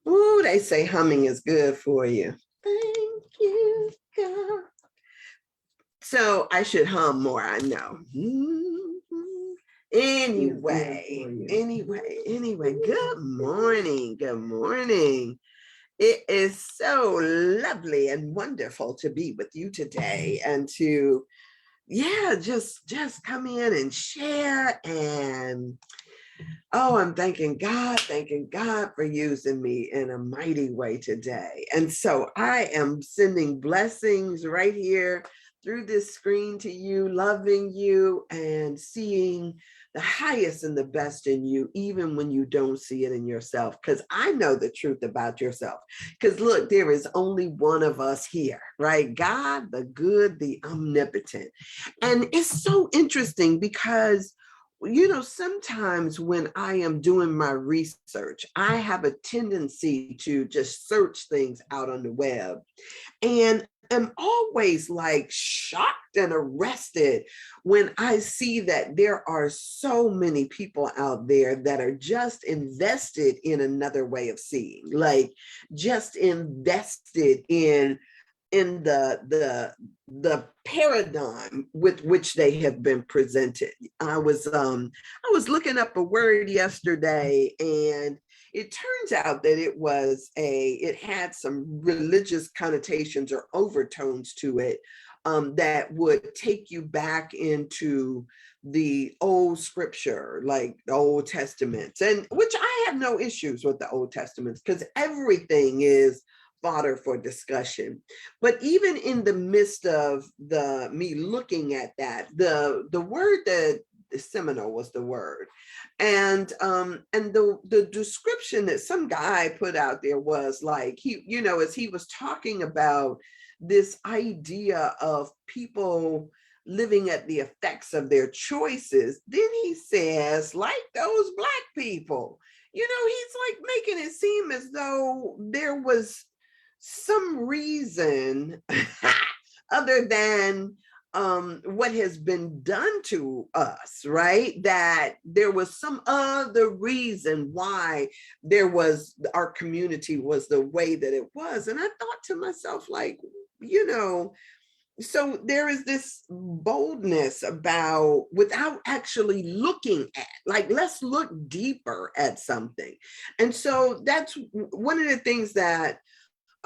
Oh, they say humming is good for you. Thank you, God. So I should hum more, I know. Anyway, good morning. Good morning. It is so lovely and wonderful to be with you today and to just come in and share. And oh, I'm thanking God for using me in a mighty way today. And so I am sending blessings right here through this screen to you, loving you and seeing the highest and the best in you, even when you don't see it in yourself. Because I know the truth about yourself. Because look, there is only one of us here, right? God, the good, the omnipotent. And it's so interesting because sometimes when I am doing my research, I have a tendency to just search things out on the web. And I'm always like shocked and arrested when I see that there are so many people out there that are just invested in another way of seeing, like just invested in the paradigm with which they have been presented. I was looking up a word yesterday, and it turns out that it had some religious connotations or overtones to it, that would take you back into the old scripture, like the Old Testaments, and which I have no issues with the Old Testaments because everything is fodder for discussion. But even in the midst of the me looking at that, the word that seminal was the word, and the description that some guy put out there was like, as he was talking about this idea of people living at the effects of their choices, then he says, like those black people, he's like making it seem as though there was some reason other than what has been done to us, right? That there was some other reason why our community was the way that it was. And I thought to myself, like, so there is this boldness about, without actually looking at, like, let's look deeper at something. And so that's one of the things that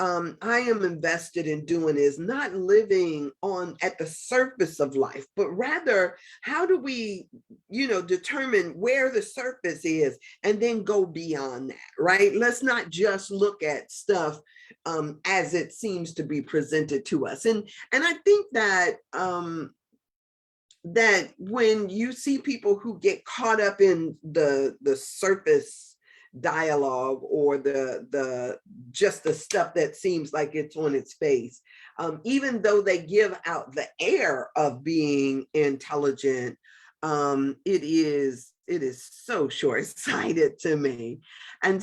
I am invested in doing, is not living on at the surface of life, but rather how do we, determine where the surface is and then go beyond that, right? Let's not just look at stuff as it seems to be presented to us. And I think that when you see people who get caught up in the surface dialogue, or the just the stuff that seems like it's on its face, even though they give out the air of being intelligent, it is so short-sighted to me. And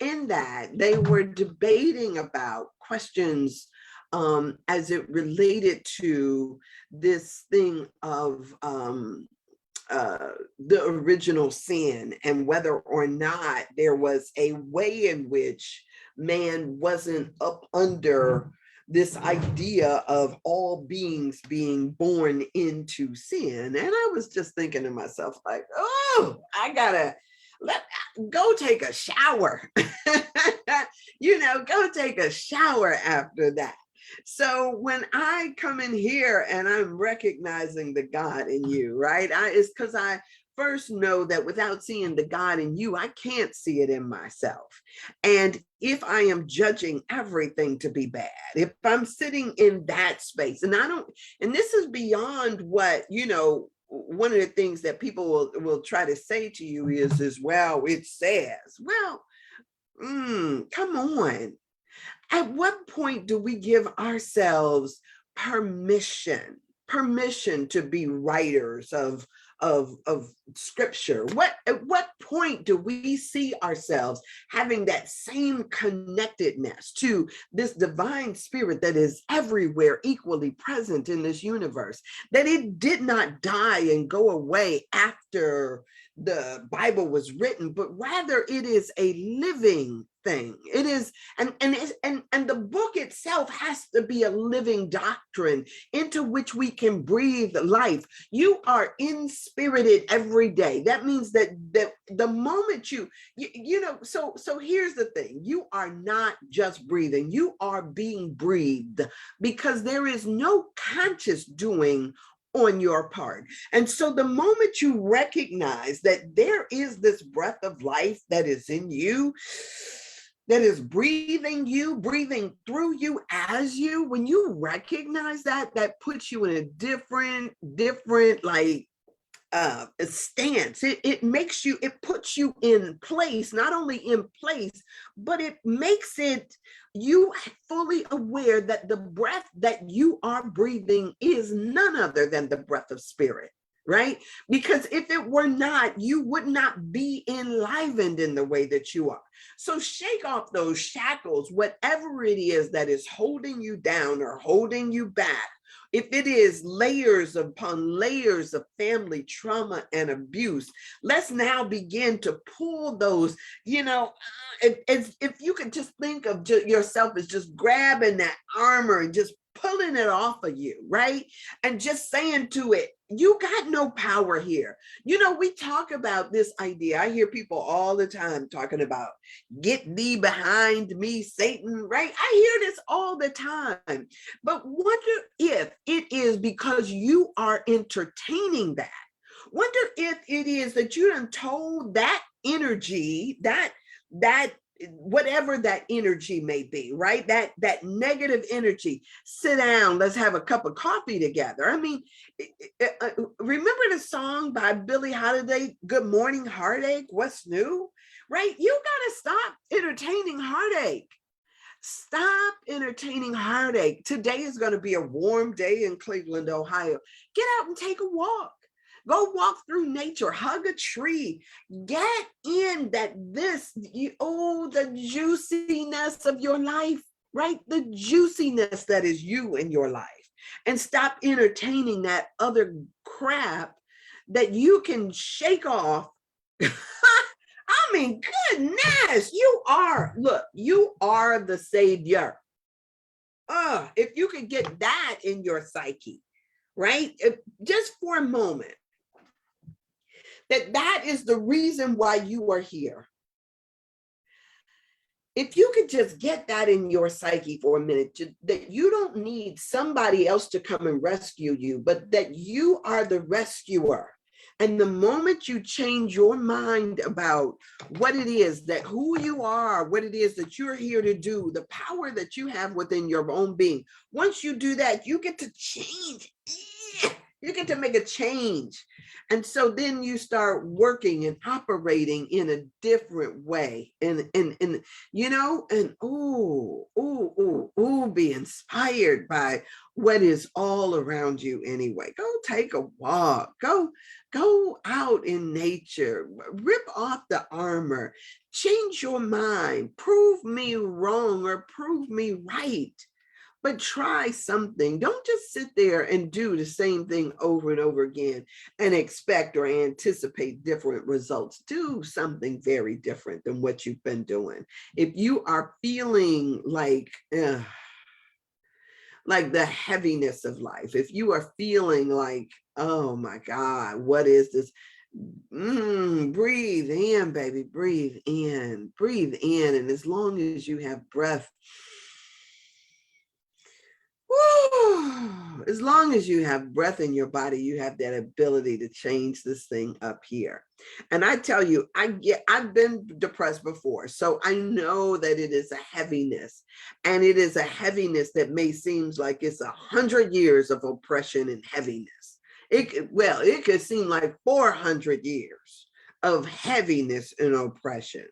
in that, they were debating about questions as it related to this thing of the original sin, and whether or not there was a way in which man wasn't up under this idea of all beings being born into sin. And I was just thinking to myself, like, oh, I gotta go take a shower. Go take a shower after that. So when I come in here and I'm recognizing the God in you, right? It's because I first know that without seeing the God in you, I can't see it in myself. And if I am judging everything to be bad, if I'm sitting in that space, and this is beyond what, one of the things that people will try to say to you is, well, it says, well, come on. At what point do we give ourselves permission permission to be writers of scripture? At what point do we see ourselves having that same connectedness to this divine spirit that is everywhere, equally present in this universe, that it did not die and go away after the Bible was written, but rather it is a living thing. It is, and the book itself has to be a living doctrine into which we can breathe life. You are inspirited every day. That means that the moment you know, so here's the thing: you are not just breathing, you are being breathed, because there is no conscious doing on your part. And so the moment you recognize that there is this breath of life that is in you, that is breathing you, breathing through you as you, when you recognize that, that puts you in a different like stance. It makes you, it puts you in place, not only in place, but it makes it you fully aware that the breath that you are breathing is none other than the breath of spirit, right? Because if it were not, you would not be enlivened in the way that you are. So shake off those shackles, whatever it is that is holding you down or holding you back. If it is layers upon layers of family trauma and abuse, let's now begin to pull those, you know, if you could just think of yourself as just grabbing that armor and just pulling it off of you, right? And just saying to it, you got no power here. You know, we talk about this idea. I hear people all the time talking about, get thee behind me, Satan, right? I hear this all the time. But wonder if it is because you are entertaining that. Wonder if it is that you done told that energy, that whatever that energy may be, right? That negative energy, sit down, let's have a cup of coffee together. I mean, remember the song by Billie Holiday, Good Morning Heartache, What's New? Right? You gotta stop entertaining heartache. Stop entertaining heartache. Today is going to be a warm day in Cleveland, Ohio. Get out and take a walk. Go walk through nature, hug a tree, get in that the juiciness of your life, right? The juiciness that is you in your life. And stop entertaining that other crap that you can shake off. I mean, goodness, you are the savior. If you could get that in your psyche, right? Just for a moment, that is the reason why you are here. If you could just get that in your psyche for a minute, that you don't need somebody else to come and rescue you, but that you are the rescuer. And the moment you change your mind about what it is that who you are, what it is that you're here to do, the power that you have within your own being, once you do that, you get to change. You get to make a change. And so then you start working and operating in a different way. And you know, and be inspired by what is all around you anyway. Go take a walk. Go out in nature. Rip off the armor. Change your mind. Prove me wrong or prove me right. But try something. Don't just sit there and do the same thing over and over again and expect or anticipate different results. Do something very different than what you've been doing. If you are feeling like the heaviness of life, if you are feeling like, oh my God, what is this? Breathe in, baby, breathe in. And as long as you have breath, as long as you have breath in your body, you have that ability to change this thing up here. And I tell you, I've been depressed before, so I know that it is a heaviness, and it is a heaviness that may seem like it's 100 years of oppression and heaviness. It could seem like 400 years of heaviness and oppression.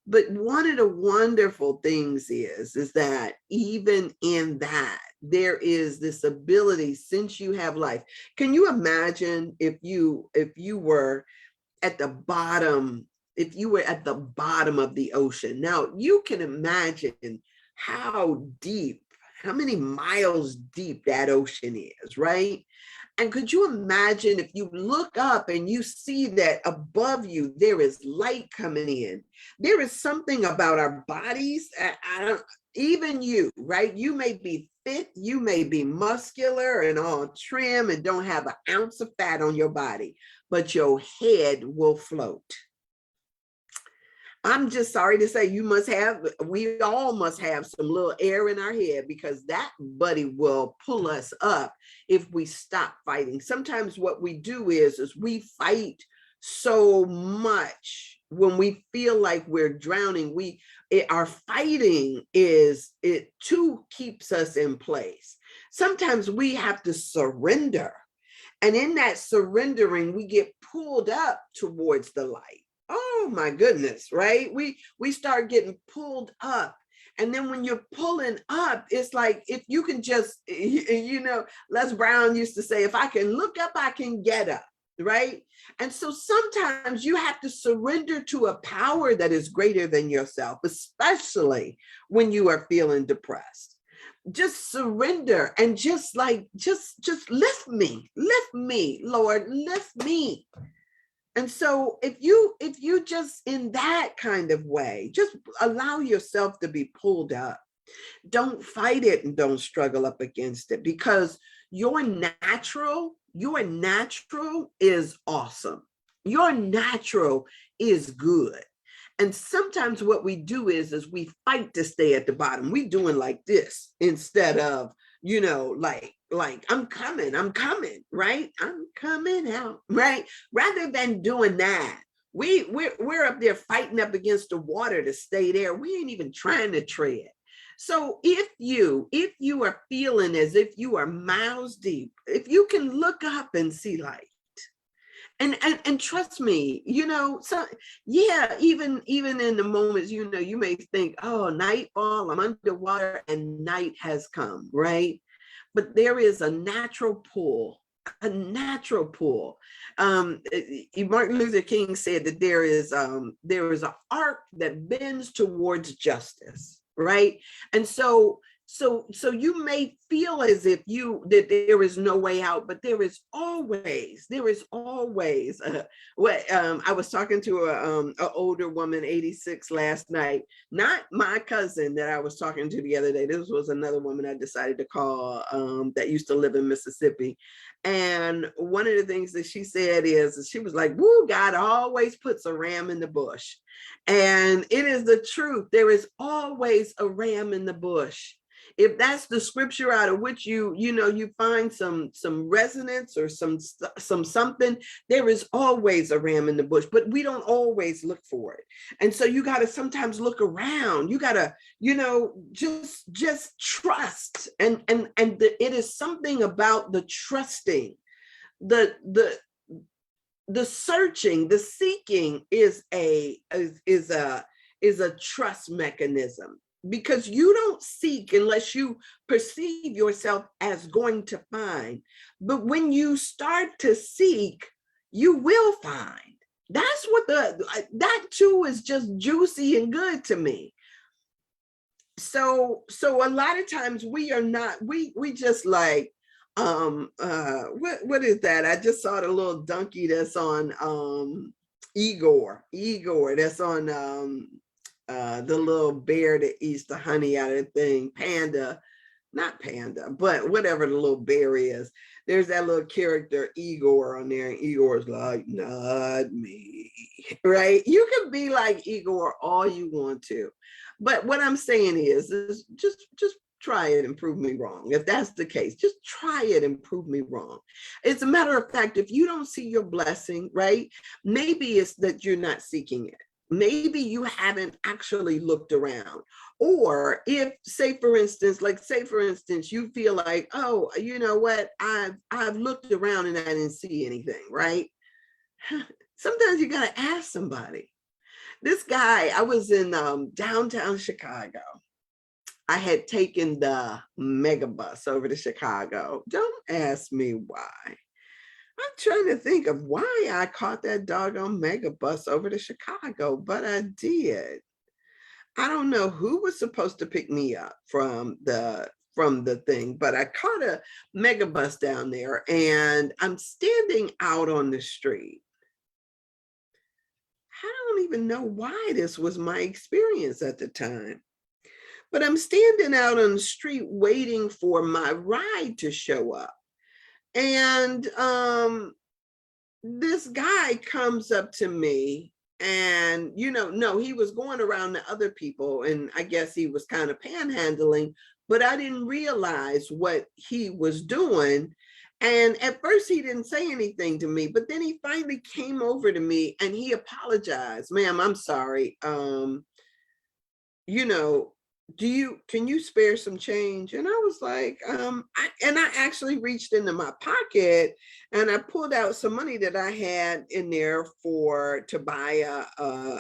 But one of the wonderful things is that even in that, there is this ability, since you have life. Can you imagine if you were at the bottom, if you were at the bottom of the ocean? Now you can imagine how deep, how many miles deep that ocean is, right? And could you imagine if you look up and you see that above you, there is light coming in? There is something about our bodies. I don't, even you, right? You may be fit, you may be muscular and all trim and don't have an ounce of fat on your body, but your head will float. I'm just sorry to say, we all must have some little air in our head, because that buddy will pull us up if we stop fighting. Sometimes what we do is we fight so much when we feel like we're drowning. Our fighting it too keeps us in place. Sometimes we have to surrender. And in that surrendering, we get pulled up towards the light. Oh my goodness, right? We start getting pulled up. And then when you're pulling up, it's like, if you can just, Les Brown used to say, if I can look up, I can get up, right? And so sometimes you have to surrender to a power that is greater than yourself, especially when you are feeling depressed. Just surrender and just lift me, Lord, lift me. And so if you just, in that kind of way, just allow yourself to be pulled up. Don't fight it and don't struggle up against it, because your natural is awesome. Your natural is good. And sometimes what we do is we fight to stay at the bottom. We doing like this instead of, like I'm coming, right? I'm coming out, right? Rather than doing that, we're up there fighting up against the water to stay there. We ain't even trying to tread. So if you are feeling as if you are miles deep, if you can look up and see light, and trust me, so yeah, even in the moments, you may think, oh, nightfall, I'm underwater and night has come, right? But there is a natural pull, a natural pull. Martin Luther King said that there is an arc that bends towards justice, right? And so you may feel as if that there is no way out, but there is always what I was talking to a older woman, 86, last night, not my cousin that I was talking to the other day. This was another woman I decided to call that used to live in Mississippi. And one of the things that she said is, she was like, woo, God always puts a ram in the bush. And it is the truth. There is always a ram in the bush. If that's the scripture out of which you find some resonance or some something, there is always a ram in the bush, but we don't always look for it. And so you got to sometimes look around. You got to, just trust. And it is something about the trusting, the searching, the seeking is a trust mechanism. Because you don't seek unless you perceive yourself as going to find. But when you start to seek, you will find. That's what that too is just juicy and good to me. So a lot of times we are not, we just like, what is that? I just saw the little donkey that's on Igor, that's on the little bear that eats the honey out of the thing, Panda, not Panda, but whatever the little bear is. There's that little character Igor on there, and Igor's like, not me, right? You can be like Igor all you want to, but what I'm saying is just try it and prove me wrong. If that's the case, just try it and prove me wrong. As a matter of fact, if you don't see your blessing, right, maybe it's that you're not seeking it. Maybe you haven't actually looked around. Or if, say for instance, you feel like, oh, you know what, I've looked around and I didn't see anything, right? Sometimes you got to ask somebody. This guy, I was in downtown Chicago, I had taken the mega bus over to Chicago. Don't ask me why. I'm trying to think of why I caught that doggone mega bus over to Chicago, but I did. I don't know who was supposed to pick me up from the thing, but I caught a mega bus down there and I'm standing out on the street. I don't even know why this was my experience at the time, but I'm standing out on the street waiting for my ride to show up. And this guy comes up to me and, no, he was going around to other people and I guess he was kind of panhandling, but I didn't realize what he was doing. And at first he didn't say anything to me, but then he finally came over to me and he apologized. Ma'am, I'm sorry. You know, can you spare some change? And I was like, I actually reached into my pocket and I pulled out some money that I had in there to buy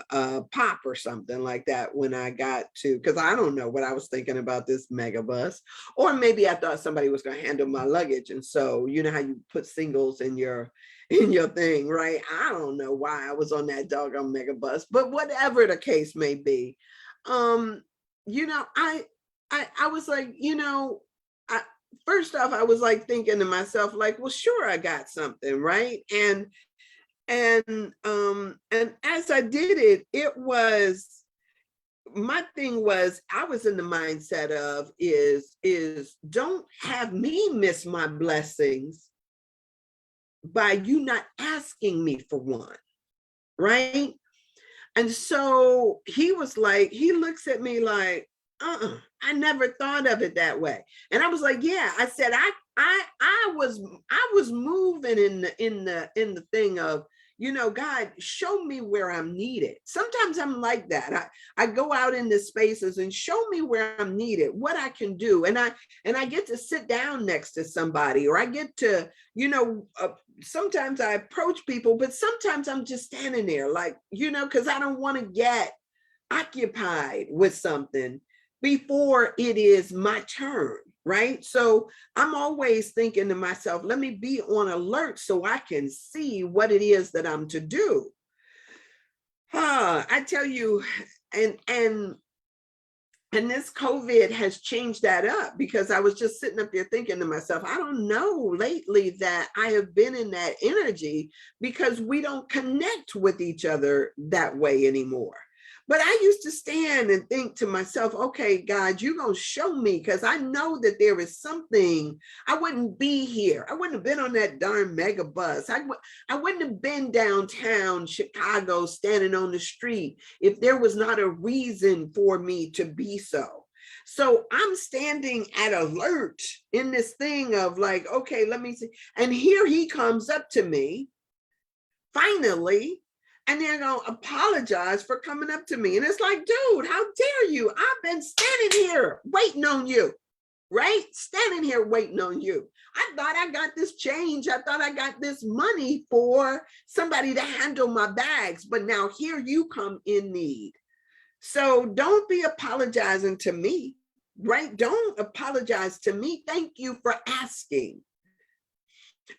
a pop or something like that when I got to, because I don't know what I was thinking about this mega bus, or maybe I thought somebody was going to handle my luggage. And so, you know how you put singles in your thing, right? I don't know why I was on that doggone mega bus, but whatever the case may be. um I was like, I, first off, I was like thinking to myself, like, well, sure, I got something, right? And as I did it, my thing was, I was in the mindset of is don't have me miss my blessings by you not asking me for one, right? And so he was like, he looks at me like, I never thought of it that way. And I was like, yeah, I said, I was moving in the thing of, God, show me where I'm needed. Sometimes I'm like that. I go out into spaces and show me where I'm needed, what I can do. And I get to sit down next to somebody, or I get to, sometimes I approach people, but sometimes I'm just standing there like, because I don't want to get occupied with something before it is my turn, right? So I'm always thinking to myself, let me be on alert so I can see what it is that I'm to do. I tell you, and this COVID has changed that up, because I was just sitting up there thinking to myself, I don't know lately that I have been in that energy, because we don't connect with each other that way anymore. But I used to stand and think to myself, okay, God, you're going to show me, because I know that there is something. I wouldn't be here. I wouldn't have been on that darn mega bus. I wouldn't have been downtown Chicago standing on the street if there was not a reason for me to be so. So I'm standing at alert in this thing of like, okay, let me see. And here he comes up to me, finally, and they're going to apologize for coming up to me. And it's like, dude, how dare you? I've been standing here waiting on you, right? Standing here waiting on you. I thought I got this change. I thought I got this money for somebody to handle my bags. But now here you come in need. So don't be apologizing to me, right? Don't apologize to me. Thank you for asking.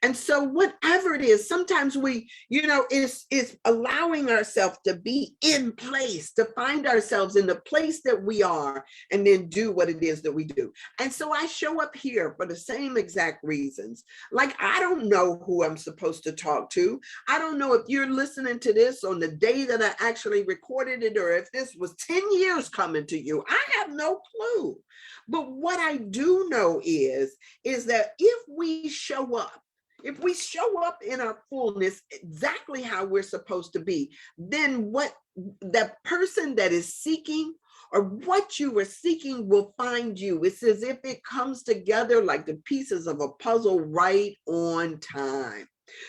And so whatever it is, sometimes we, it's allowing ourselves to be in place, to find ourselves in the place that we are, and then do what it is that we do. And so I show up here for the same exact reasons. Like, I don't know who I'm supposed to talk to. I don't know if you're listening to this on the day that I actually recorded it, or if this was 10 years coming to you. I have no clue. But what I do know is that if we show up in our fullness, exactly how we're supposed to be, then what the person that is seeking, or what you were seeking, will find you. It's as if it comes together like the pieces of a puzzle right on time.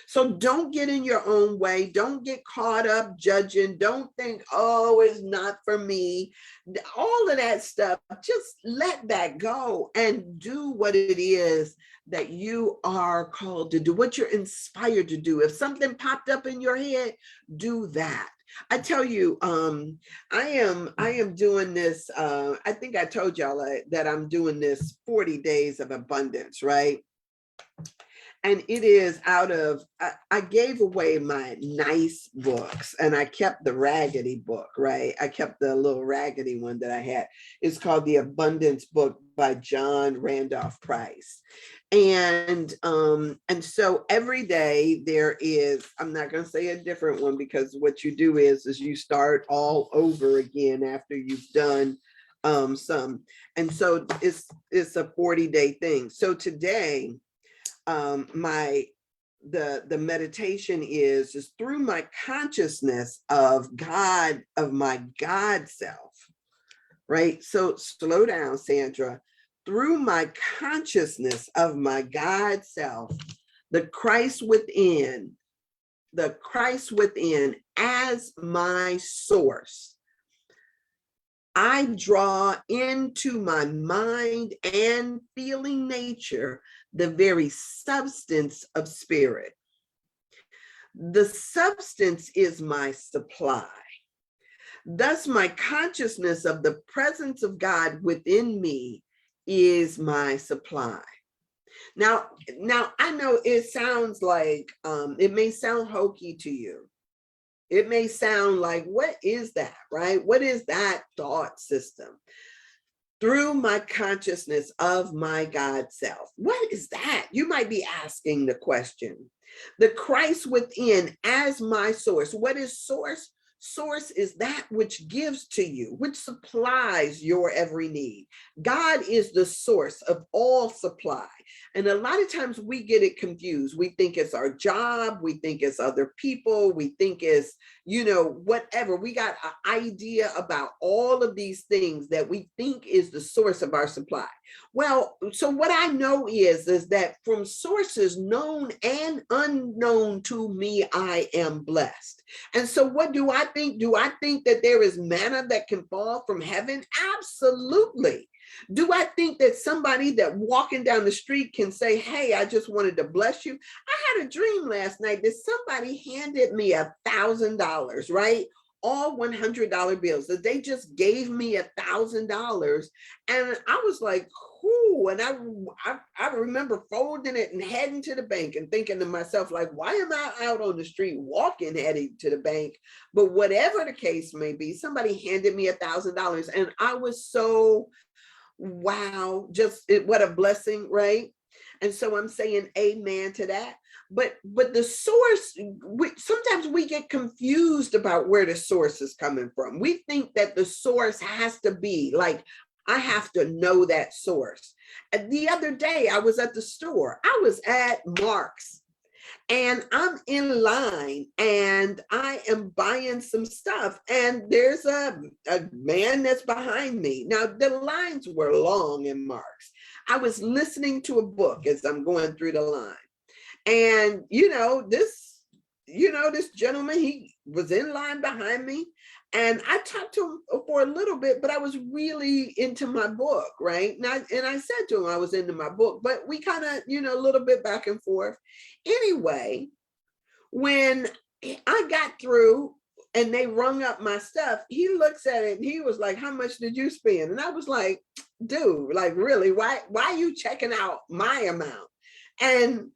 So don't get in your own way. Don't get caught up judging. Don't think, oh, it's not for me. All of that stuff, just let that go and do what it is that you are called to do, what you're inspired to do. If something popped up in your head, do that. I tell you, I am doing this. I think I told y'all that I'm doing this 40 days of abundance, right? And it is out of, I gave away my nice books and I kept the raggedy book, right? I kept the little raggedy one that I had. It's called The Abundance Book by John Randolph Price. And so every day there is, I'm not going to say a different one, because what you do is you start all over again after you've done some. And so it's a 40-day thing. So today, the meditation is through my consciousness of God, of my God self, right? So slow down, Sandra. Through my consciousness of my God self, the Christ within as my source, I draw into my mind and feeling nature the very substance of spirit. The substance is my supply. Thus, my consciousness of the presence of God within me is my supply. Now I know it sounds like, it may sound hokey to you. It may sound like, what is that, right? What is that thought system? Through my consciousness of my God self. What is that? You might be asking the question. The Christ within as my source. What is source? Source is that which gives to you, which supplies your every need. God is the source of all supply. And a lot of times we get it confused. We think it's our job. We think it's other people. We think it's, whatever. We got an idea about all of these things that we think is the source of our supply. Well, so what I know is that from sources known and unknown to me, I am blessed. And so what do I think? Do I think that there is manna that can fall from heaven? Absolutely. Do I think that somebody that walking down the street can say, hey, I just wanted to bless you? I had a dream last night that somebody handed me $1,000, right? All $100 bills, that they just gave me $1,000. And I was like, whoo. And I remember folding it and heading to the bank and thinking to myself, like, why am I out on the street walking, heading to the bank? But whatever the case may be, somebody handed me $1,000. And I was so, wow, what a blessing, right? And so I'm saying amen to that. But the source, sometimes we get confused about where the source is coming from. We think that the source has to be like, I have to know that source. And the other day I was at the store. I was at Mark's. And I'm in line and I am buying some stuff. And there's a man that's behind me. Now, the lines were long in Mark's. I was listening to a book as I'm going through the line. And, this gentleman, he was in line behind me. And I talked to him for a little bit, but I was really into my book, right? And I said to him I was into my book, but we kind of, a little bit back and forth. Anyway, when I got through and they rung up my stuff, he looks at it and he was like, how much did you spend? And I was like, dude, like, really, why are you checking out my amount? And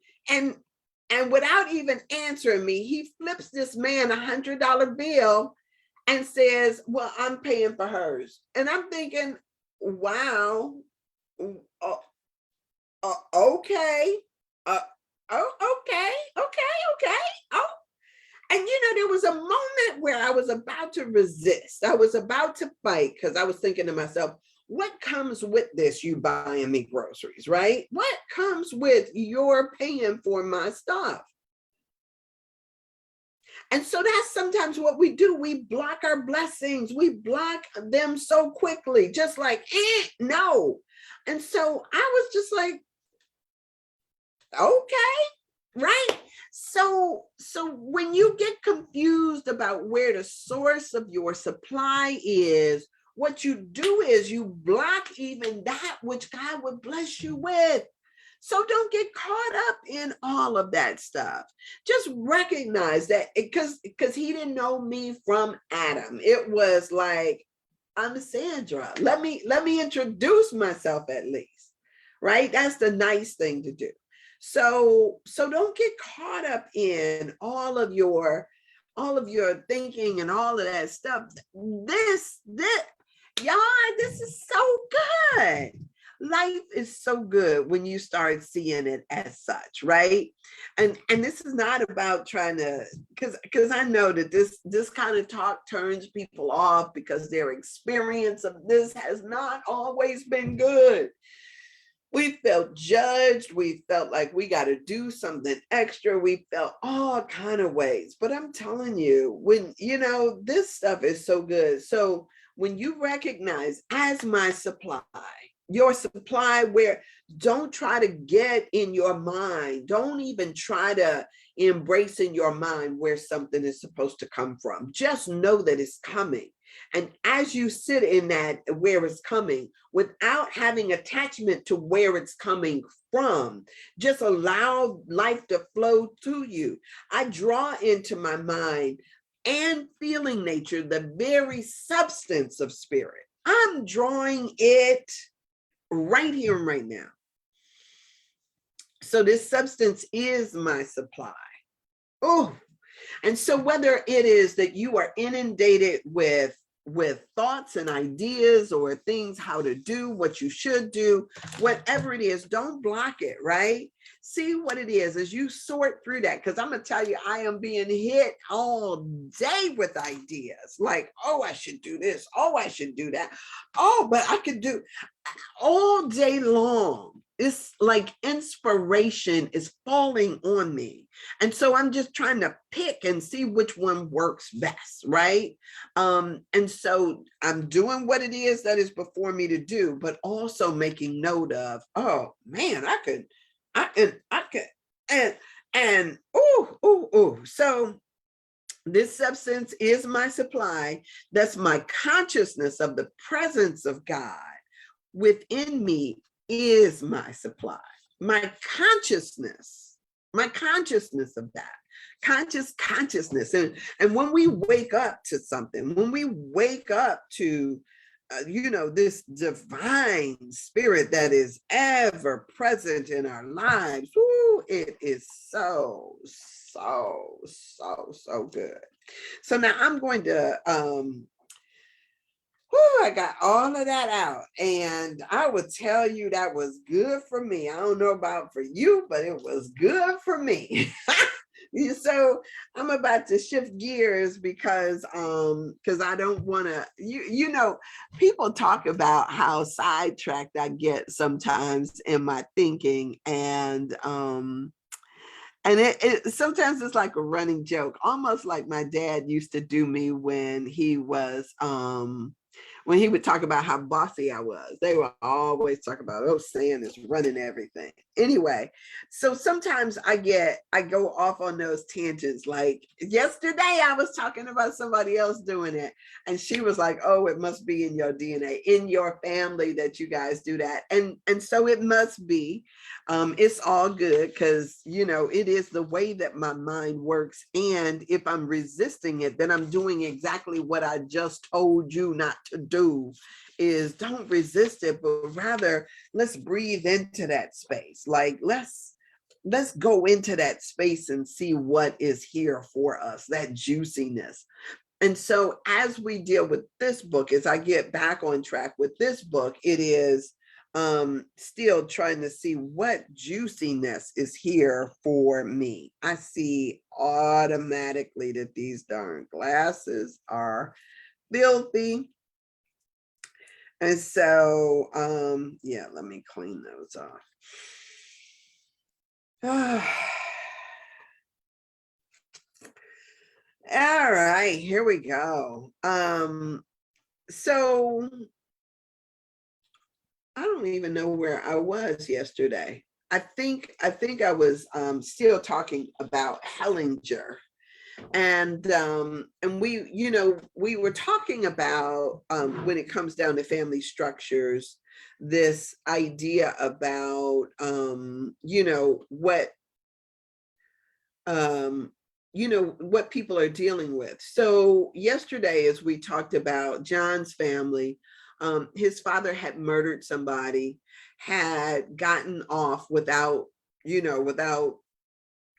without even answering me, he flips this man $100 bill and says, well, I'm paying for hers. And I'm thinking, wow, okay. Okay. Oh, and there was a moment where I was about to resist. I was about to fight because I was thinking to myself, what comes with this, you buying me groceries, right? What comes with your paying for my stuff? And so that's sometimes what we do. We block our blessings. We block them so quickly, just like, no. And so I was just like, okay, right? So when you get confused about where the source of your supply is, what you do is you block even that which God would bless you with. So don't get caught up in all of that stuff. Just recognize that because he didn't know me from Adam. It was like, I'm Sandra. Let me introduce myself at least. Right? That's the nice thing to do. So don't get caught up in all of your thinking and all of that stuff. This y'all, this is so good. Life is so good when you start seeing it as such, right? And this is not about trying to, because I know that this kind of talk turns people off because their experience of this has not always been good. We felt judged. We felt like we got to do something extra. We felt all kind of ways. But I'm telling you, when, this stuff is so good. So when you recognize as my supply, your supply, where don't try to get in your mind, don't even try to embrace in your mind where something is supposed to come from. Just know that it's coming. And as you sit in that, where it's coming, without having attachment to where it's coming from, just allow life to flow to you. I draw into my mind and feeling nature the very substance of spirit. I'm drawing it right here and right now. So this substance is my supply. Oh, and so whether it is that you are inundated with thoughts and ideas or things, how to do what you should do, whatever it is, don't block it, right? See what it is as you sort through that. Because I'm going to tell you, I am being hit all day with ideas like, oh, I should do this. Oh, I should do that. Oh, but I could do all day long. It's like inspiration is falling on me. And so I'm just trying to pick and see which one works best, right? And so I'm doing what it is that is before me to do, but also making note of, oh man, I could, and so this substance is my supply. That's my consciousness of the presence of God within me is my supply. My consciousness of that consciousness. And when we wake up to something, when we wake up to this divine spirit that is ever present in our lives, it is so good. So now I'm going to I got all of that out, and I would tell you that was good for me. I don't know about for you, but it was good for me. So I'm about to shift gears because I don't want to, people talk about how sidetracked I get sometimes in my thinking, and it sometimes it's like a running joke, almost like my dad used to do me when he would talk about how bossy I was. They would always talk about, oh, Sam is running everything. Anyway, so sometimes I go off on those tangents. Like yesterday, I was talking about somebody else doing it. And she was like, oh, it must be in your DNA, in your family that you guys do that. And so it must be. It's all good because, it is the way that my mind works. And if I'm resisting it, then I'm doing exactly what I just told you not to do. Is don't resist it, but rather let's breathe into that space. Like let's go into that space and see what is here for us, that juiciness. And so as we deal with this book, as I get back on track with this book, it is still trying to see what juiciness is here for me. I see automatically that these darn glasses are filthy. And so, yeah, let me clean those off. All right, here we go. So I don't even know where I was yesterday. I think I was still talking about Hellinger. And we were talking about when it comes down to family structures, this idea about, um, what people are dealing with. So yesterday, as we talked about John's family, his father had murdered somebody, had gotten off without, without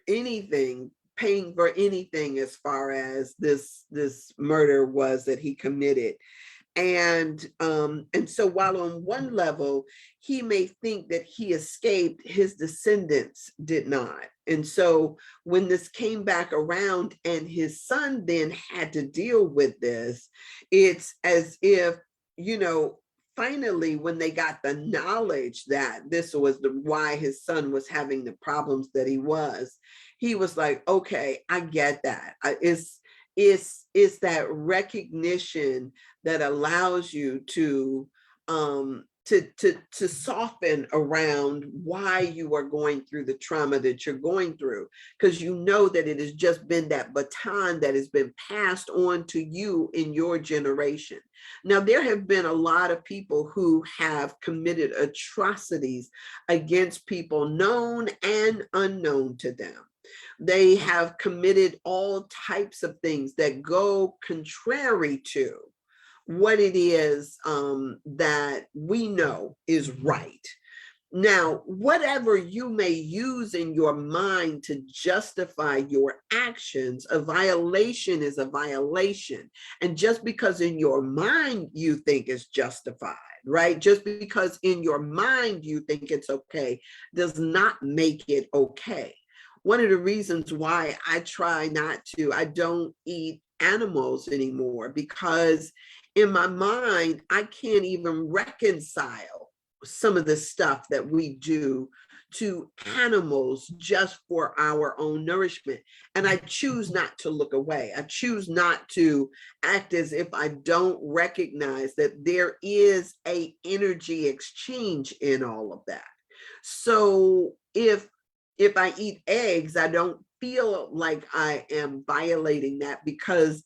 anything, paying for anything, as far as this murder was that he committed. And so while on one level he may think that he escaped, his descendants did not. And so when this came back around and his son then had to deal with this, it's as if, you know finally, when they got the knowledge that this was why his son was having the problems that he was like, okay, I get that. It's that recognition that allows you to soften around why you are going through the trauma that you're going through, because you know that it has just been that baton that has been passed on to you in your generation. Now, there have been a lot of people who have committed atrocities against people known and unknown to them. They have committed all types of things that go contrary to what it is that we know is right. Now, whatever you may use in your mind to justify your actions, a violation is a violation. And just because in your mind you think it's justified, right? Just because in your mind you think it's okay, does not make it okay. One of the reasons why I don't eat animals anymore, because in my mind, I can't even reconcile some of the stuff that we do to animals just for our own nourishment. And I choose not to look away. I choose not to act as if I don't recognize that there is a energy exchange in all of that. So if I eat eggs, I don't feel like I am violating that, because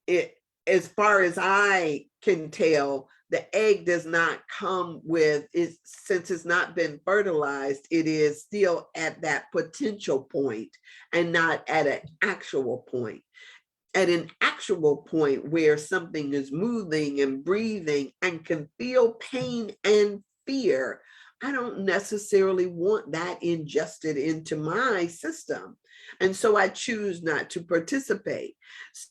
it, as far as I can tell, the egg does not come with it, since it's not been fertilized, it is still at that potential point and not at an actual point. At an actual point where something is moving and breathing and can feel pain and fear, I don't necessarily want that ingested into my system. And so I choose not to participate.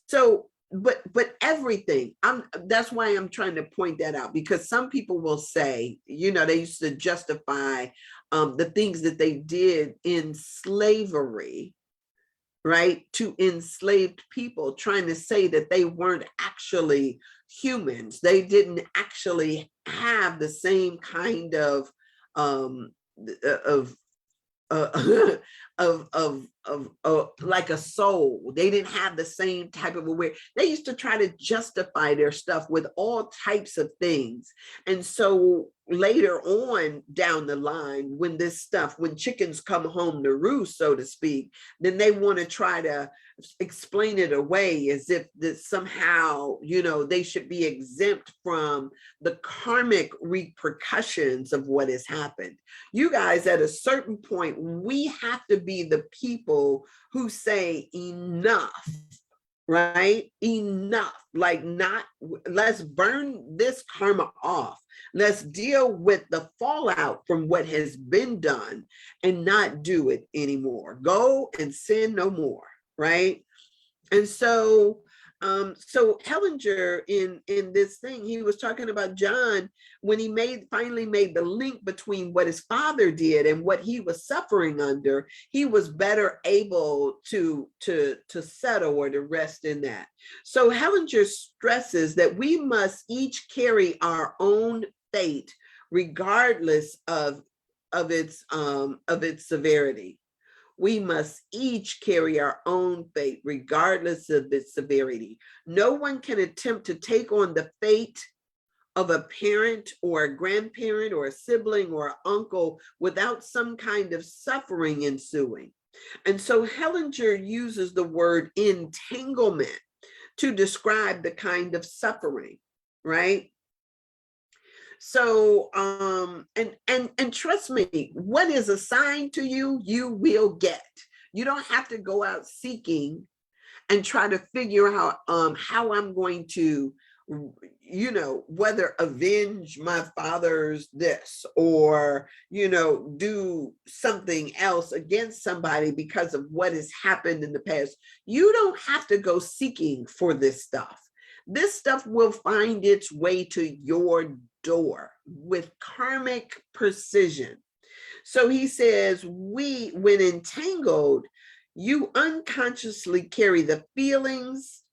So, but everything, that's why I'm trying to point that out, because some people will say, they used to justify the things that they did in slavery, right, to enslaved people, trying to say that they weren't actually humans. They didn't actually have the same kind um, of uh, of like a soul. They didn't have the same type of awareness. They used to try to justify their stuff with all types of things. And so later on down the line, when chickens come home to roost, so to speak, then they want to try to explain it away as if that somehow, they should be exempt from the karmic repercussions of what has happened. You guys, at a certain point, we have to be the people who say enough, right? Enough. Like, not, let's burn this karma off. Let's deal with the fallout from what has been done and not do it anymore. Go and sin no more, right? And so so Hellinger in this thing, he was talking about John when he finally made the link between what his father did and what he was suffering under. He was better able to settle or to rest in that. So Hellinger stresses that we must each carry our own fate, regardless of its severity. We must each carry our own fate, regardless of its severity. No one can attempt to take on the fate of a parent or a grandparent or a sibling or an uncle without some kind of suffering ensuing. And so Hellinger uses the word entanglement to describe the kind of suffering, right? So and trust me, what is assigned to you, you will get. You don't have to go out seeking and try to figure out how I'm going to, whether avenge my father's this, or, do something else against somebody because of what has happened in the past. You don't have to go seeking for this stuff. This stuff will find its way to your door with karmic precision. So he says, when entangled, you unconsciously carry the feelings,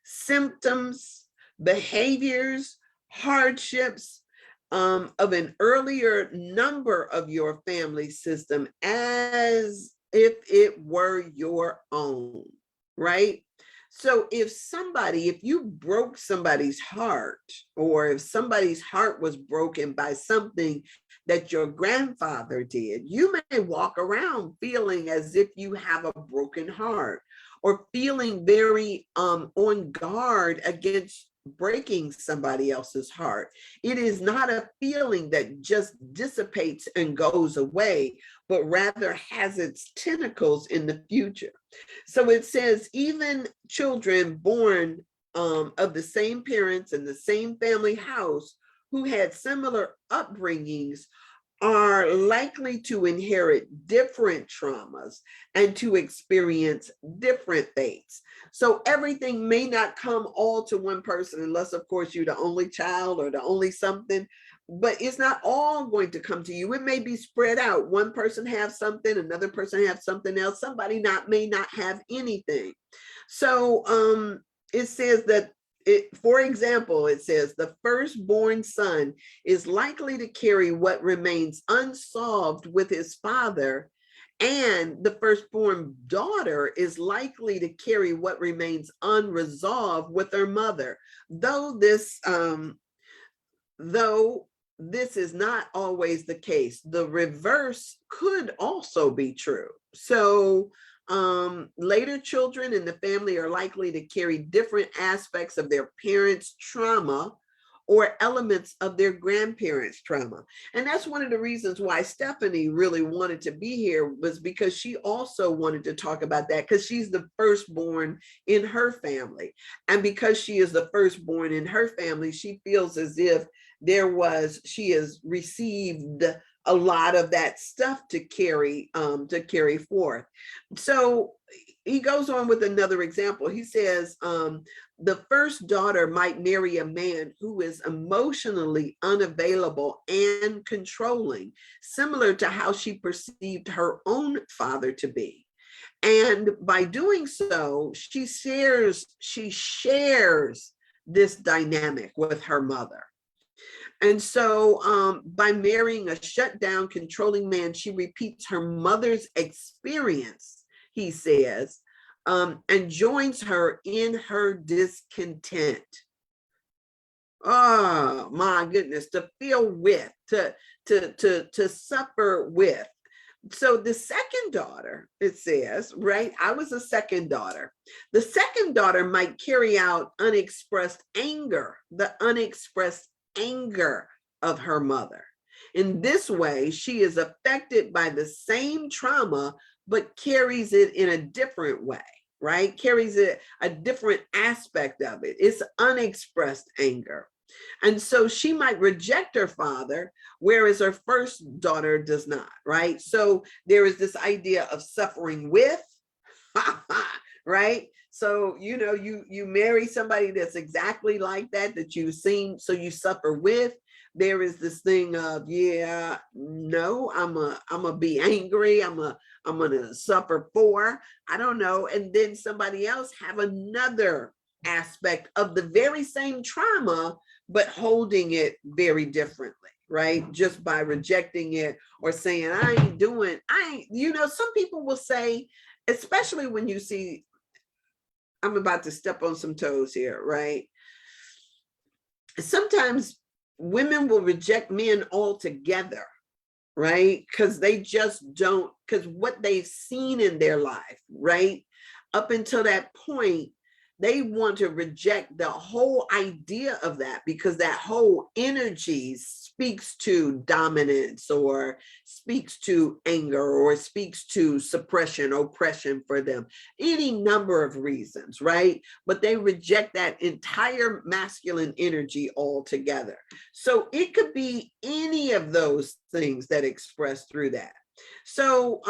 symptoms, behaviors, hardships of an earlier number of your family system as if it were your own, right? So if you broke somebody's heart, or if somebody's heart was broken by something that your grandfather did, you may walk around feeling as if you have a broken heart, or feeling very on guard against breaking somebody else's heart. It is not a feeling that just dissipates and goes away, but rather has its tentacles in the future. So it says, even children born of the same parents and the same family house who had similar upbringings are likely to inherit different traumas and to experience different fates. So everything may not come all to one person, unless, of course, you're the only child or the only something, but it's not all going to come to you. It may be spread out. One person have something, another person have something else. Somebody may not have anything. So it says that, for example, it says the firstborn son is likely to carry what remains unsolved with his father, and the firstborn daughter is likely to carry what remains unresolved with her mother. Though this is not always the case, the reverse could also be true. So later children in the family are likely to carry different aspects of their parents' trauma or elements of their grandparents' trauma. And that's one of the reasons why Stephanie really wanted to be here, was because she also wanted to talk about that, because she's the firstborn in her family. And because she is the firstborn in her family, she feels as if she has received a lot of that stuff to carry forth. So he goes on with another example. He says, the first daughter might marry a man who is emotionally unavailable and controlling, similar to how she perceived her own father to be. And by doing so, she shares this dynamic with her mother. And so by marrying a shut down, controlling man, she repeats her mother's experience, he says, and joins her in her discontent. Oh my goodness, to feel with, to suffer with. So the second daughter, it says, right? I was a second daughter. The second daughter might carry out unexpressed anger, the unexpressed anger of her mother. In this way, she is affected by the same trauma, but carries it in a different way, right? Carries it a different aspect of it. It's unexpressed anger. And so she might reject her father, whereas her first daughter does not, right? So there is this idea of suffering with, right? So, you marry somebody that's exactly like that you've seen, so you suffer with. There is this thing of, yeah, no, I'm gonna be angry. I'm gonna suffer for, I don't know. And then somebody else have another aspect of the very same trauma, but holding it very differently, right? Just by rejecting it or saying, some people will say, especially when you see, I'm about to step on some toes here, right? Sometimes women will reject men altogether, right? Because they just don't, because what they've seen in their life, right? Up until that point, they want to reject the whole idea of that, because that whole energy speaks to dominance, or speaks to anger, or speaks to suppression, oppression for them, any number of reasons, right? But they reject that entire masculine energy altogether. So it could be any of those things that express through that. So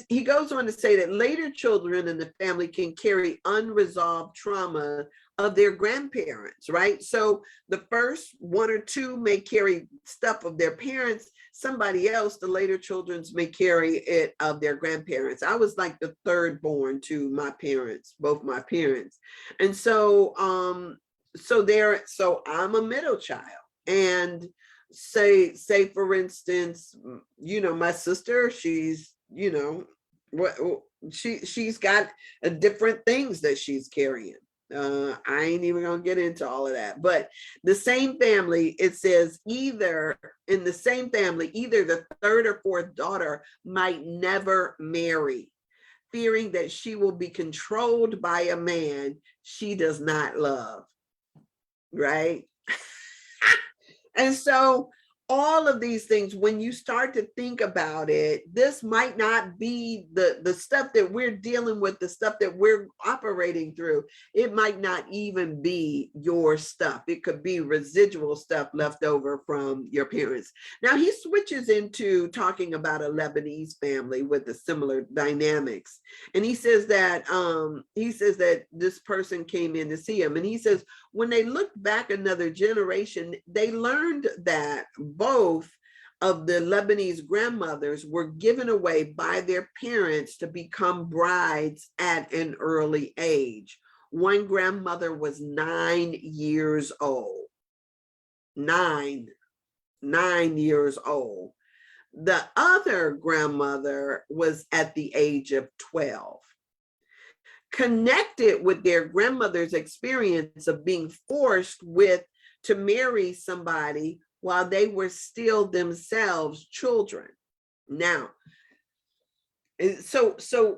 he goes on to say that later children in the family can carry unresolved trauma of their grandparents, right? So the first one or two may carry stuff of their parents. Somebody else, the later children's, may carry it of their grandparents. I was like the third born to my parents, both my parents. And so so I'm a middle child. And say for instance, my sister, she's, what she's got different things that she's carrying. I ain't even gonna get into all of that, but the same family, it says either in the same family, either the third or fourth daughter might never marry, fearing that she will be controlled by a man she does not love, right? And so all of these things, when you start to think about it, this might not be the stuff that we're dealing with, the stuff that we're operating through. It might not even be your stuff. It could be residual stuff left over from your parents. Now he switches into talking about a Lebanese family with the similar dynamics. And he says that this person came in to see him. And he says, when they looked back another generation, they learned that both of the Lebanese grandmothers were given away by their parents to become brides at an early age. One grandmother was 9 years old. 9 years old. The other grandmother was at the age of 12. Connected with their grandmother's experience of being forced to marry somebody while they were still themselves children. Now, so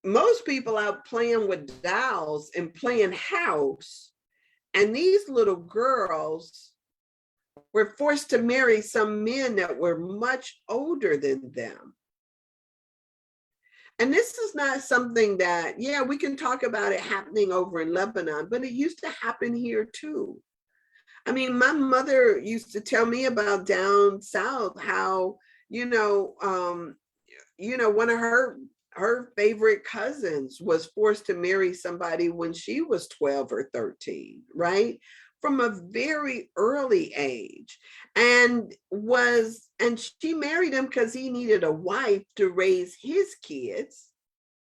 most people out playing with dolls and playing house, and these little girls were forced to marry some men that were much older than them. And this is not something that, yeah, we can talk about it happening over in Lebanon, but it used to happen here too. I mean, my mother used to tell me about down south how, one of her favorite cousins was forced to marry somebody when she was 12 or 13, right? From a very early age, and she married him because he needed a wife to raise his kids,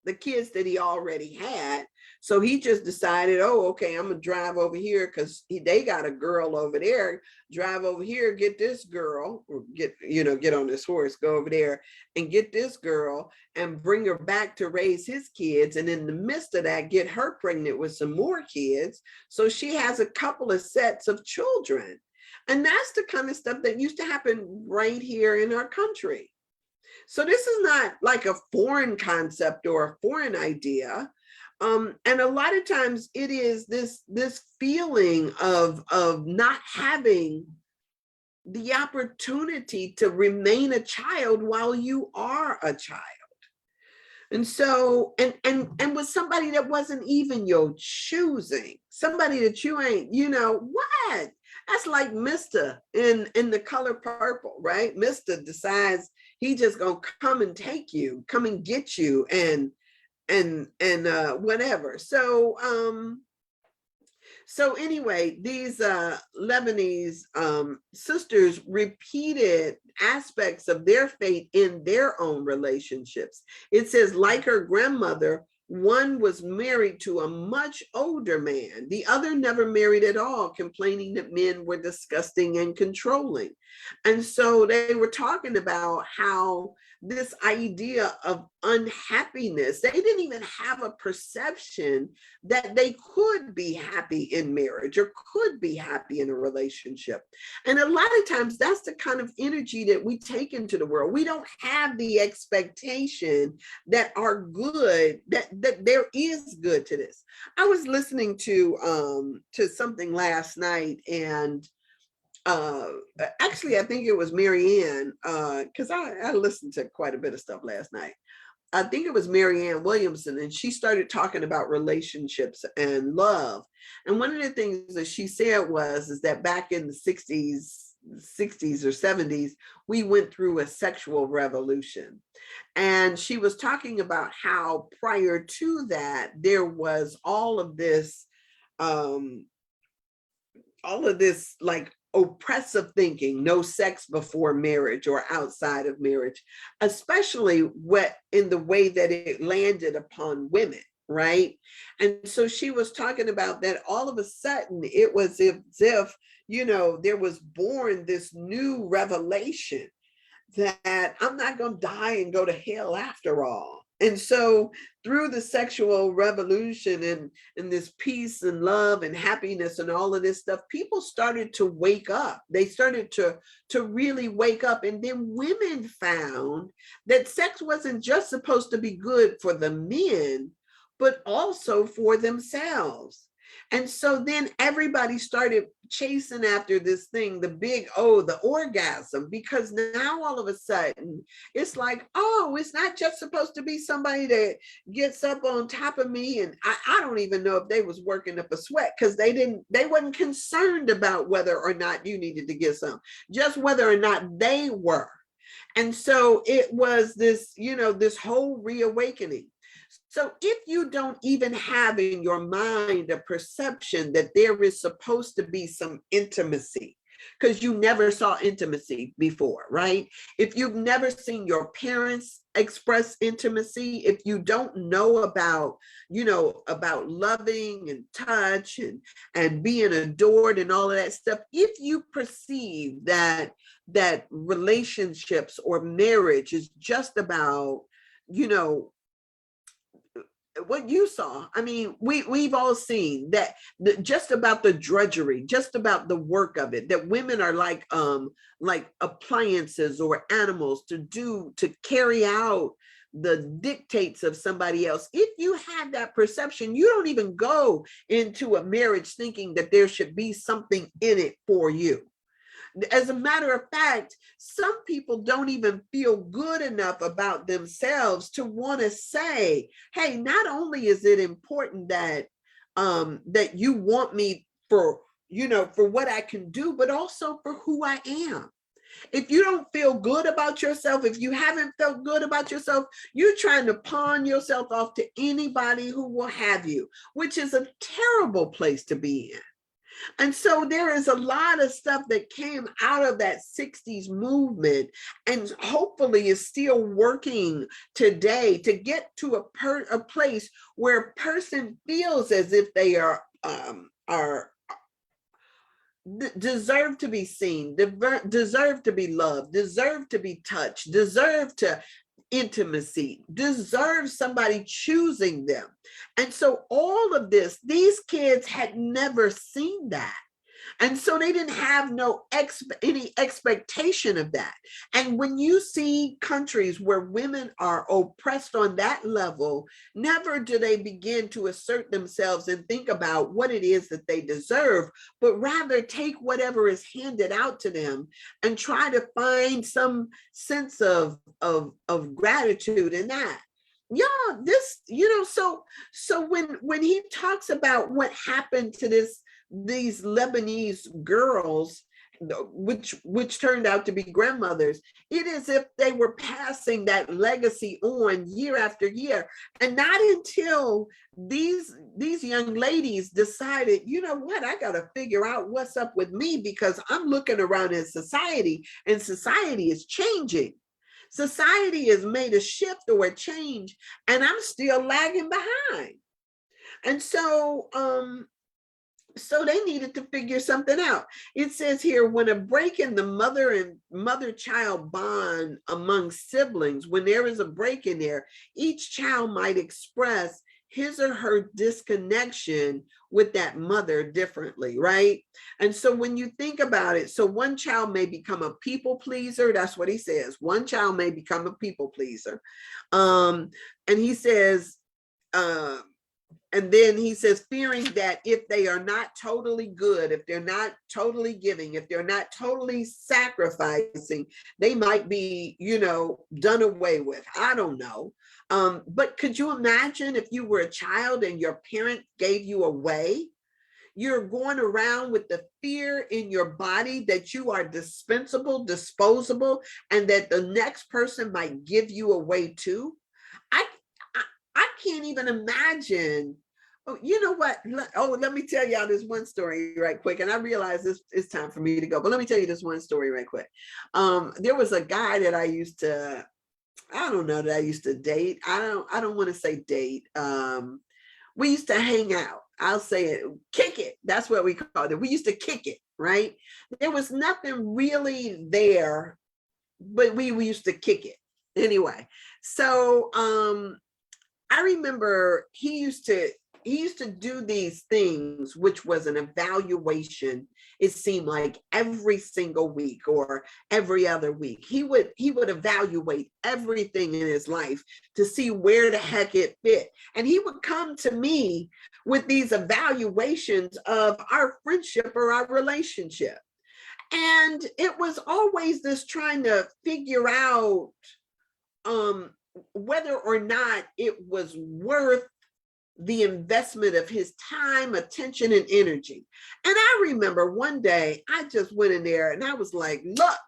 the kids that he already had. So he just decided, oh, okay, I'm gonna drive over here because they got a girl over there. Drive over here, get this girl, or get on this horse, go over there and get this girl and bring her back to raise his kids. And in the midst of that, get her pregnant with some more kids. So she has a couple of sets of children. And that's the kind of stuff that used to happen right here in our country. So this is not like a foreign concept or a foreign idea. And a lot of times it is this feeling of not having the opportunity to remain a child while you are a child. And so, and with somebody that wasn't even your choosing, somebody that you ain't, what? That's like Mr. in The Color Purple, right? Mr. decides he just gonna come and take you, come and get you, and whatever. So anyway, these Lebanese sisters repeated aspects of their fate in their own relationships. It says, like her grandmother, one was married to a much older man. The other never married at all, complaining that men were disgusting and controlling. And so they were talking about how this idea of unhappiness. They didn't even have a perception that they could be happy in marriage or could be happy in a relationship. And a lot of times that's the kind of energy that we take into the world. We don't have the expectation that are good, that there is good to this. I was listening to something last night, and uh actually I think it was Marianne, because I listened to quite a bit of stuff last night. I think it was Marianne Williamson, and she started talking about relationships and love. And one of the things that she said was is that back in the 60s or 70s, we went through a sexual revolution. And she was talking about how prior to that, there was um, all of this like oppressive thinking, no sex before marriage or outside of marriage, especially what in the way that it landed upon women, right? And so she was talking about that all of a sudden it was as if, there was born this new revelation that I'm not going to die and go to hell after all. And so through the sexual revolution and this peace and love and happiness and all of this stuff, people started to wake up. They started to really wake up. And then women found that sex wasn't just supposed to be good for the men, but also for themselves. And so then everybody started chasing after this thing, the big O, the orgasm, because now all of a sudden it's like, oh, it's not just supposed to be somebody that gets up on top of me. And I don't even know if they was working up a sweat, because they wasn't concerned about whether or not you needed to get some, just whether or not they were. And so it was this, this whole reawakening. So if you don't even have in your mind a perception that there is supposed to be some intimacy, because you never saw intimacy before, right? If you've never seen your parents express intimacy, if you don't know about, about loving and touch and being adored and all of that stuff, if you perceive that relationships or marriage is just about, what you saw. I mean, we've all seen that just about the drudgery, just about the work of it, that women are like appliances or animals to carry out the dictates of somebody else. If you have that perception, you don't even go into a marriage thinking that there should be something in it for you. As a matter of fact, some people don't even feel good enough about themselves to want to say, hey, not only is it important that that you want me for, for what I can do, but also for who I am. If you don't feel good about yourself, if you haven't felt good about yourself, you're trying to pawn yourself off to anybody who will have you, which is a terrible place to be in. And so there is a lot of stuff that came out of that 60s movement and hopefully is still working today to get to a place where a person feels as if they are deserve to be seen, deserve to be loved, deserve to be touched, deserve to intimacy, deserve somebody choosing them. And so all of this, these kids had never seen that. And so they didn't have any expectation of that. And when you see countries where women are oppressed on that level, never do they begin to assert themselves and think about what it is that they deserve, but rather take whatever is handed out to them and try to find some sense of gratitude in that. Yeah, this, so when he talks about what happened to these Lebanese girls, which turned out to be grandmothers, it is if they were passing that legacy on year after year. And not until these young ladies decided, you know what, I got to figure out what's up with me, because I'm looking around in society and society is changing. Society has made a shift or a change, and I'm still lagging behind. And so So they needed to figure something out. It says here, when a break in the mother and mother-child bond among siblings, when there is a break in there, each child might express his or her disconnection with that mother differently, right? And so when you think about it, so one child may become a people pleaser. That's what he says. One child may become a people pleaser. And he says, uh, and then he says, fearing that if they are not totally good, if they're not totally giving, if they're not totally sacrificing, they might be, done away with. I don't know. But could you imagine if you were a child and your parent gave you away? You're going around with the fear in your body that you are dispensable, disposable, and that the next person might give you away too. I, I can't even imagine. Oh, you know what? Let me tell y'all this one story right quick. And I realize this it's time for me to go, but let me tell you this one story right quick. There was a guy that I used to, I don't know that I used to date. I don't want to say date. We used to hang out. I'll say it, kick it. That's what we called it. We used to kick it, right? There was nothing really there, but we used to kick it. Anyway, so I remember he used to do these things, which was an evaluation. It seemed like every single week or every other week, he would evaluate everything in his life to see where the heck it fit. And he would come to me with these evaluations of our friendship or our relationship. And it was always this trying to figure out whether or not it was worth the investment of his time, attention, and energy. And I remember one day I just went in there and I was like, look,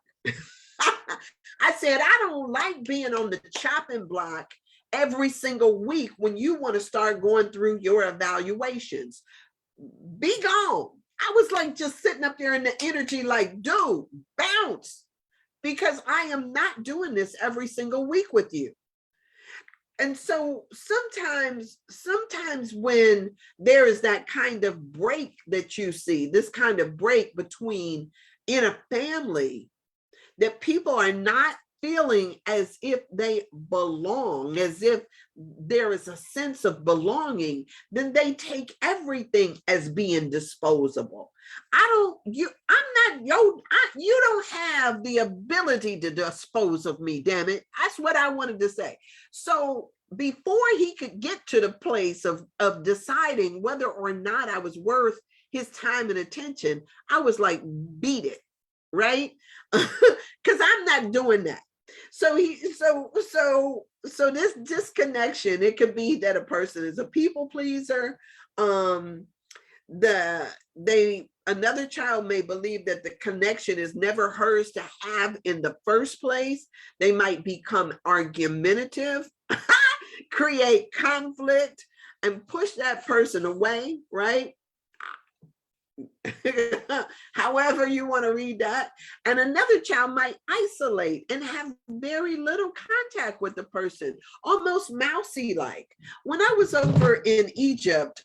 I said, I don't like being on the chopping block every single week when you want to start going through your evaluations. Be gone. I was like just sitting up there in the energy like, dude, bounce, because I am not doing this every single week with you. And so sometimes when there is that kind of break that you see, this kind of break between in a family, that people are not feeling as if they belong, as if there is a sense of belonging, then they take everything as being disposable. You don't have the ability to dispose of me, damn it. That's what I wanted to say. So before he could get to the place of deciding whether or not I was worth his time and attention, I was like, beat it, right? Because I'm not doing that. So this disconnection, it could be that a person is a people pleaser. Another child may believe that the connection is never hers to have in the first place. They might become argumentative, create conflict, and push that person away, right? However you want to read that. And another child might isolate and have very little contact with the person, almost mousy like. When I was over in Egypt,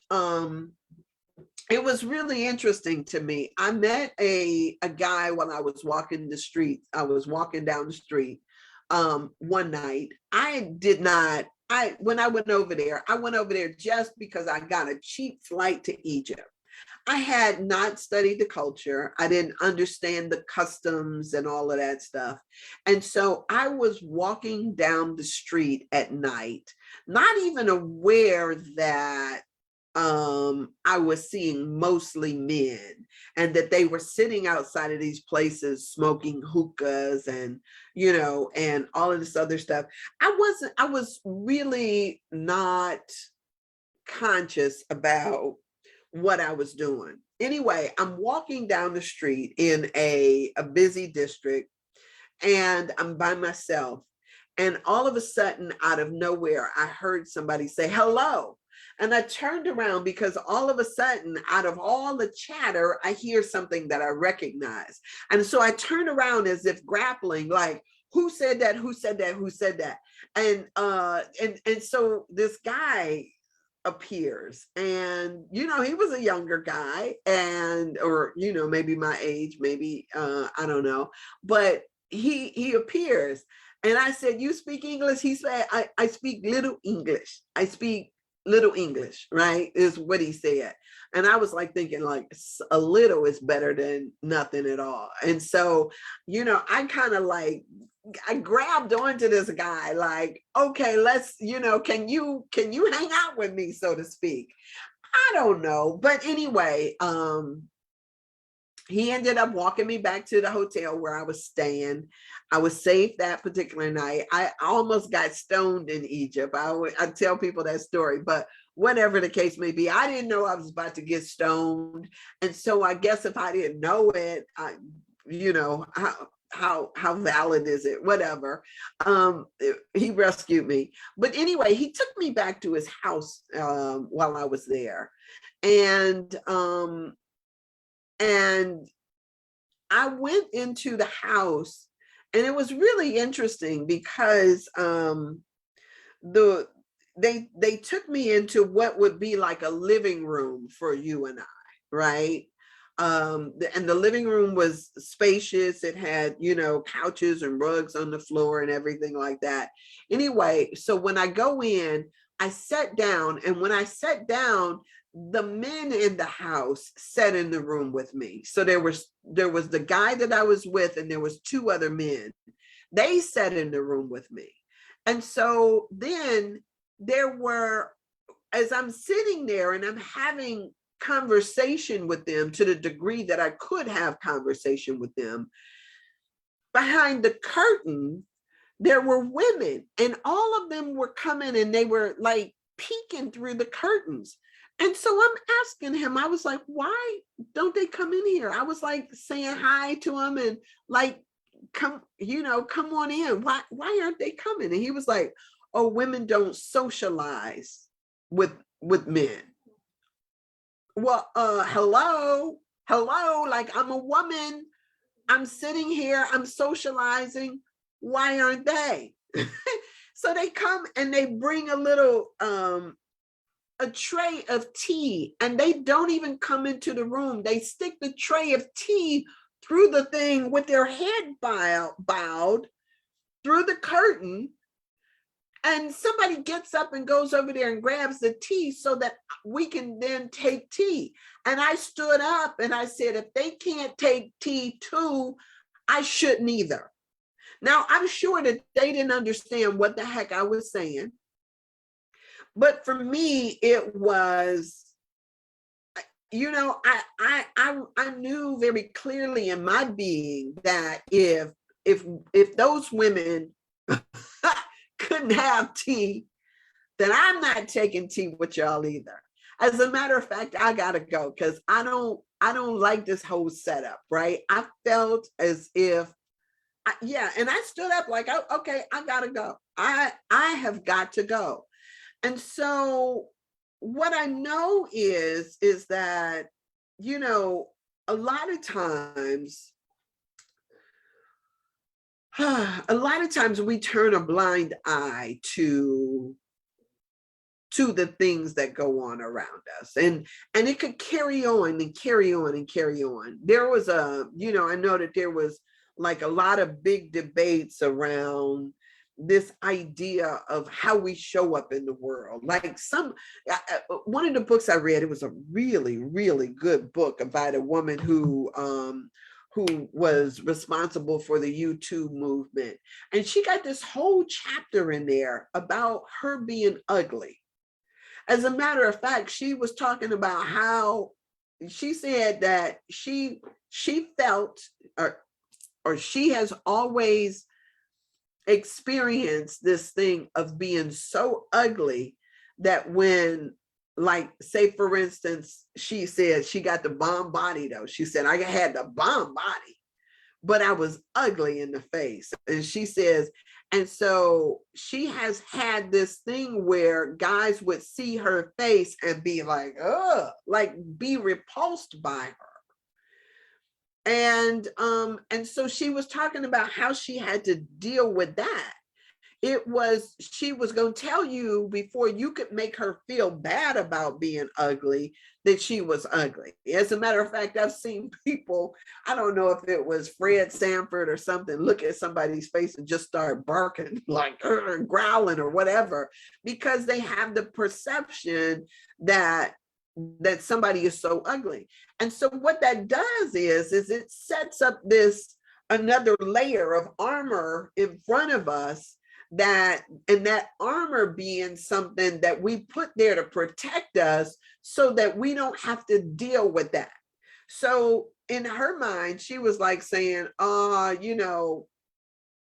it was really interesting to me. I met a guy when I was walking the street. I was walking down the street one night. When I went over there just because I got a cheap flight to Egypt. I had not studied the culture. I didn't understand the customs and all of that stuff. And so I was walking down the street at night, not even aware that I was seeing mostly men and that they were sitting outside of these places smoking hookahs and, and all of this other stuff. I was really not conscious about what I was doing. Anyway, I'm walking down the street in a busy district and I'm by myself. And all of a sudden, out of nowhere, I heard somebody say, hello. And I turned around because all of a sudden, out of all the chatter, I hear something that I recognize. And so I turn around as if grappling, like, who said that? Who said that? Who said that? And so this guy appears, and he was a younger guy, and or maybe my age, maybe I don't know, but he appears, and I said, "You speak English?" He said, I speak little English. I speak little English, right? Is what he said. And I was like thinking like a little is better than nothing at all. And so, I kind of like I grabbed onto this guy, like, okay, let's, can you hang out with me, so to speak? I don't know. But anyway, he ended up walking me back to the hotel where I was staying. I was safe that particular night. I almost got stoned in Egypt. I tell people that story, but whatever the case may be, I didn't know I was about to get stoned. And so I guess if I didn't know it, how valid is it? Whatever. He rescued me. But anyway, he took me back to his house while I was there. And I went into the house, and it was really interesting because they took me into what would be like a living room for you and I, right? And the living room was spacious. It had, couches and rugs on the floor and everything like that. Anyway, so when I go in, I sat down, and when I sat down, the men in the house sat in the room with me. So there was the guy that I was with, and there was two other men. They sat in the room with me. And so then there were, as I'm sitting there and I'm having conversation with them to the degree that I could have conversation with them, behind the curtain, there were women, and all of them were coming, and they were like peeking through the curtains. And so I'm asking him, I was like, why don't they come in here? I was like saying hi to him and like, come on in. Why aren't they coming? And he was like, oh, women don't socialize with men. Well, hello, like, I'm a woman. I'm sitting here, I'm socializing. Why aren't they? So they come and they bring a little, a tray of tea, and they don't even come into the room. They stick the tray of tea through the thing with their head bowed through the curtain. And somebody gets up and goes over there and grabs the tea so that we can then take tea. And I stood up and I said, if they can't take tea too, I shouldn't either. Now, I'm sure that they didn't understand what the heck I was saying. But for me, it was, I knew very clearly in my being that if those women couldn't have tea, then I'm not taking tea with y'all either. As a matter of fact, I gotta go because I don't like this whole setup, right? I felt as if, and I stood up like, oh, okay, I gotta go. I have got to go. And so what I know is that, a lot of times we turn a blind eye to the things that go on around us, and it could carry on and carry on and carry on. There was I know that there was like a lot of big debates around this idea of how we show up in the world. Like one of the books I read, it was a really, really good book about a woman who was responsible for the YouTube movement. And she got this whole chapter in there about her being ugly. As a matter of fact, she was talking about how she said that she felt, or she has always experienced this thing of being so ugly that when, like, say for instance, she said she got the bomb body though. She said, I had the bomb body, but I was ugly in the face. And she says, and so she has had this thing where guys would see her face and be like, ugh, like be repulsed by her. And so she was talking about how she had to deal with that. she was going to tell you before you could make her feel bad about being ugly, that she was ugly. As a matter of fact, I've seen people, I don't know if it was Fred Sanford or something, look at somebody's face and just start barking, like growling or whatever, because they have the perception that somebody is so ugly. And so what that does is it sets up this another layer of armor in front of us, and that armor being something that we put there to protect us so that we don't have to deal with that. So in her mind, she was like saying,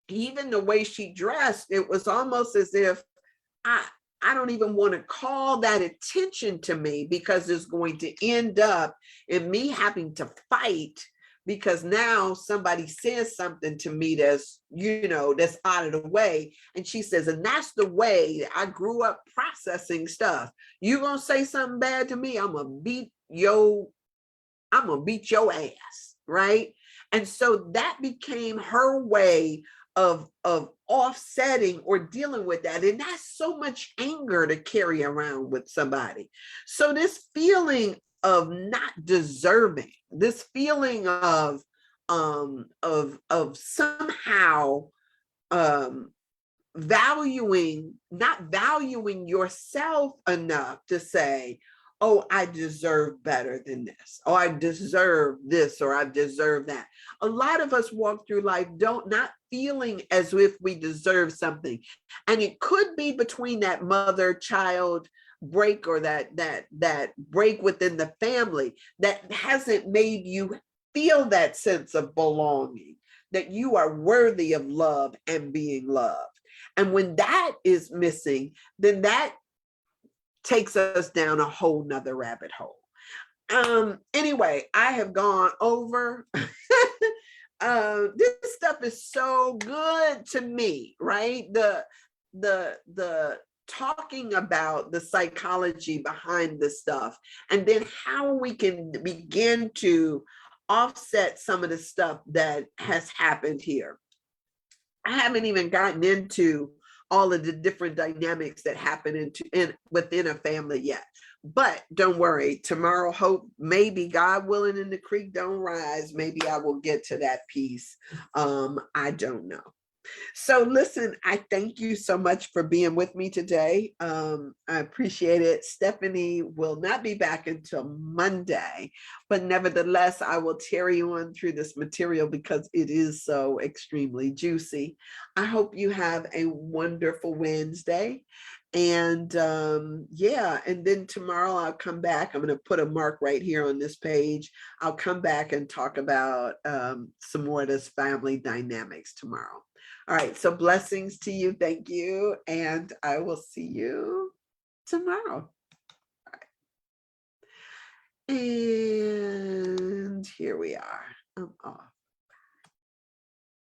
even the way she dressed, it was almost as if I I don't even want to call that attention to me, because it's going to end up in me having to fight, because now somebody says something to me that's out of the way. And she says, and that's the way I grew up processing stuff. You gonna say something bad to me, I'm gonna beat your ass, right? And so that became her way of offsetting or dealing with that. And that's so much anger to carry around with somebody. So this feeling of not deserving, this feeling of somehow um not valuing yourself enough to say, oh, I deserve better than this, or I deserve this, or I deserve that. A lot of us walk through life not feeling as if we deserve something. And it could be between that mother-child break, or that break within the family that hasn't made you feel that sense of belonging, that you are worthy of love and being loved. And when that is missing, then that takes us down a whole nother rabbit hole. Anyway, I have gone over. This stuff is so good to me, right? The talking about the psychology behind this stuff, and then how we can begin to offset some of the stuff that has happened here. I haven't even gotten into all of the different dynamics that happen within a family yet. But don't worry, tomorrow, hope, maybe God willing, and the creek don't rise, maybe I will get to that piece. I don't know. So listen, I thank you so much for being with me today. I appreciate it. Stephanie will not be back until Monday, but nevertheless, I will carry on through this material because it is so extremely juicy. I hope you have a wonderful Wednesday. And and then tomorrow I'll come back. I'm going to put a mark right here on this page. I'll come back and talk about some more of this family dynamics tomorrow. All right, so blessings to you. Thank you. And I will see you tomorrow. All right. And here we are. I'm off.